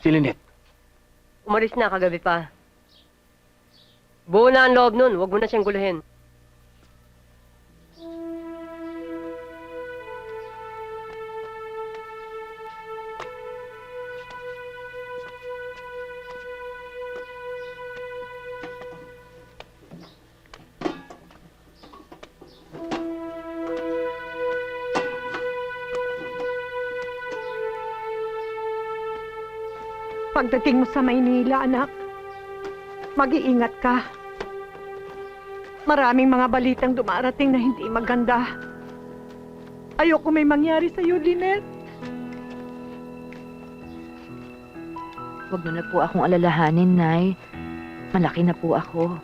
Si Lynette. Umalis na kagabi pa. Buo na ang loob nun. Huwag mo na siyang guluhin. Pagdating mo sa Maynila, anak, mag-iingat ka. Maraming mga balitang dumarating na hindi maganda. Ayoko may mangyari sa'yo, Lynette. Huwag mo na po akong alalahanin, Nay. Malaki na po ako.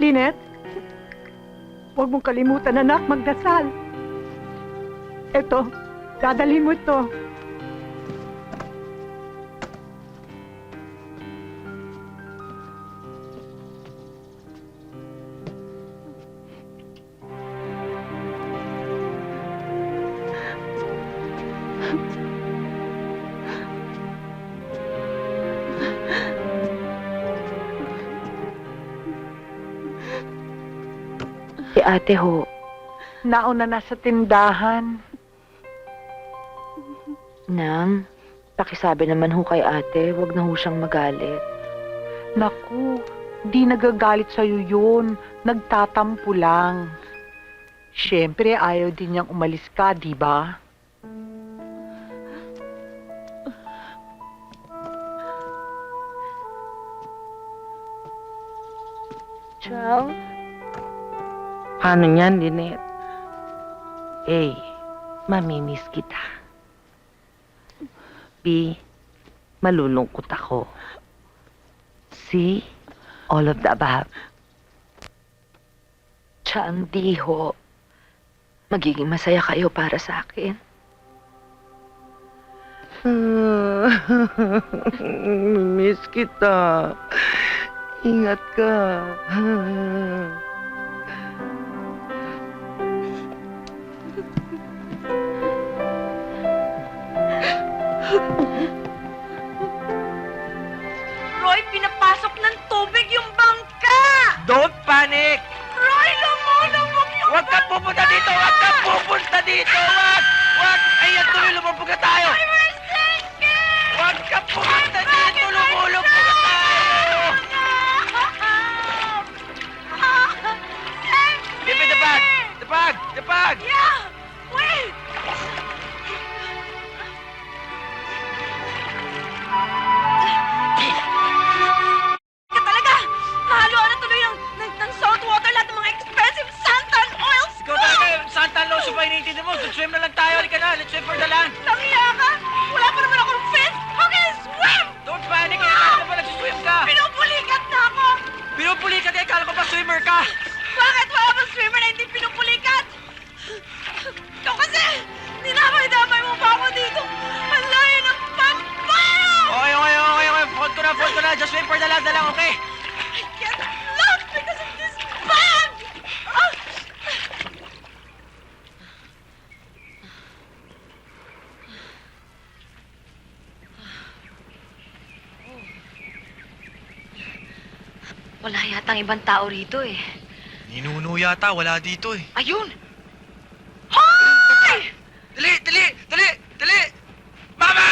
Lynette, huwag mong kalimutan, anak, magdasal. Eto, dadalhin mo ito. Si ate ho, Nauna na sa tindahan. Nang, pakisabi naman ho kay ate, huwag na ho siyang magalit. Naku, di nagagalit sa'yo yun. Nagtatampo lang. Siyempre, ayaw din niyang umalis ka, di ba? Chang? Paano niyan, Lynette? Mamimiss kita. B, malulungkot ako. C, all of the above. Chang, di ho. Magiging masaya kayo para sa akin. Miss kita. Ingat ka. Roy, pinapasok ng tubig yung bangka! Don't panic! Roy, lumunong mo yung Huwag ka pupunta dito! Huwag ka pupunta dito! Huwag! Huwag! Ayan, tuloy lumabog na tayo! I was thinking! Huwag ka pumunta dito! Lumulubog na tayo! Give me the bag! The bag! The bag! Yeah! Wait! Ka talaga! Nahaluan na tuloy ng salt water lahat ng mga expensive santan oils! Ikaw talaga yung santan lotion pa iniintindi mo. Swim na lang tayo. Halika na. Let's swim for the land. Nangiya ka? Wala pa naman akong fins! How can I swim? Don't panic. Kaya ba nagsiswim ka? Pinupulikat na ako! Pinupuli ka. Kaya kala ko ba swimmer ka? Bakit wala bang swimmer na hindi pinupulikat? Ikaw kasi, dinamay-damay mo pa ako dito. Ang layo ng pampano! Okay, okay, okay, okay. Fold ko na. Just swim for the land na lang, okay? I can't look because of this bag! Ah! Wala yatang ibang tao rito eh. Ninuno yata, wala dito eh. Ayun! Hoy! Dali, dali, dali, dali! Mama!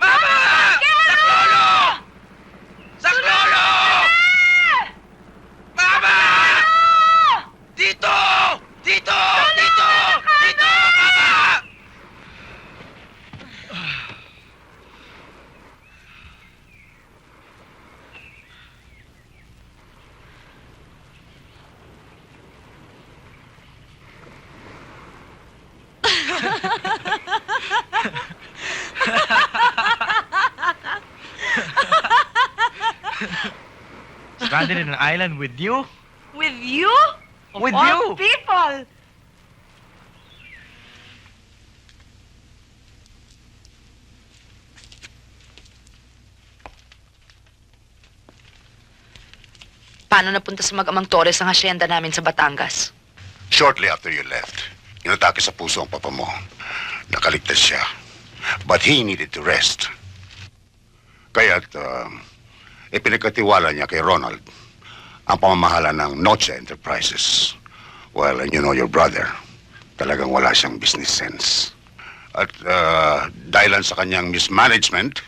Mama! Saklolo! Saklolo! Mama! Dito! Dito! Dito! Dito! Mama! Stranded in an island with you? With you? Of With all you? people! Paano napunta sa mag-amang Torres ang hasyenda namin sa Batangas? Shortly after you left, inatake sa puso ang papa mo. Nakaligtas siya. But he needed to rest. Kaya't ipinagkatiwala niya kay Ronald ang pamamahala ng Noche Enterprises. Well, and you know your brother, talagang wala siyang business sense. At dahilan sa kanyang mismanagement,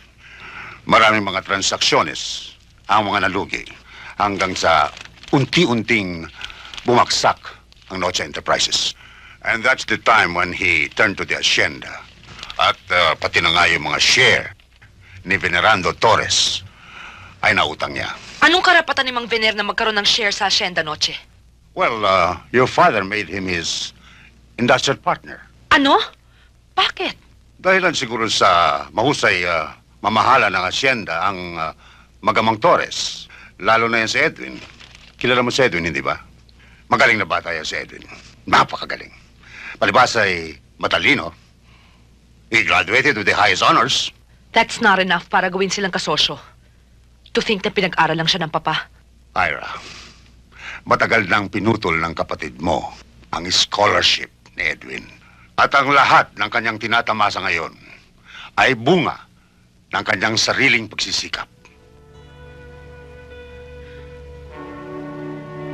maraming mga transaksyоnes ang mga nalugi hanggang sa unti-unting bumagsak ang Noche Enterprises. And that's the time when he turned to the hacienda. At pati na nga yung mga share ni Venerando Torres ay nautang niya. Anong karapatan ni Mang Vener na magkaroon ng share sa Hacienda Noche? Well, your father made him his industrial partner. Ano? Bakit? Dahilan siguro sa mahusay mamahala ng hacienda ang magamang Torres. Lalo na yan si Edwin. Kilala mo si Edwin, hindi ba? Magaling na bata yan si Edwin. Napakagaling. Palibas ay matalino. He graduated with the highest honors. That's not enough para gawin silang kasosyo. To think na pinag-aral lang siya ng papa. Ira, matagal nang pinutol ng kapatid mo ang scholarship ni Edwin. At ang lahat ng kanyang tinatamasa ngayon ay bunga ng kanyang sariling pagsisikap.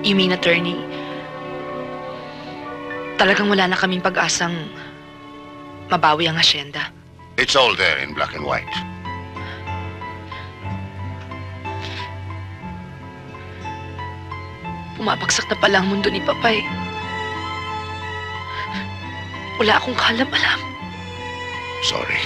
You mean, attorney, talagang wala na kaming pag-asang mabawi ang hacienda? It's all there in black and white. Pumabagsak na pala ang mundo ni Papay. Wala akong kalam-alam. Sorry.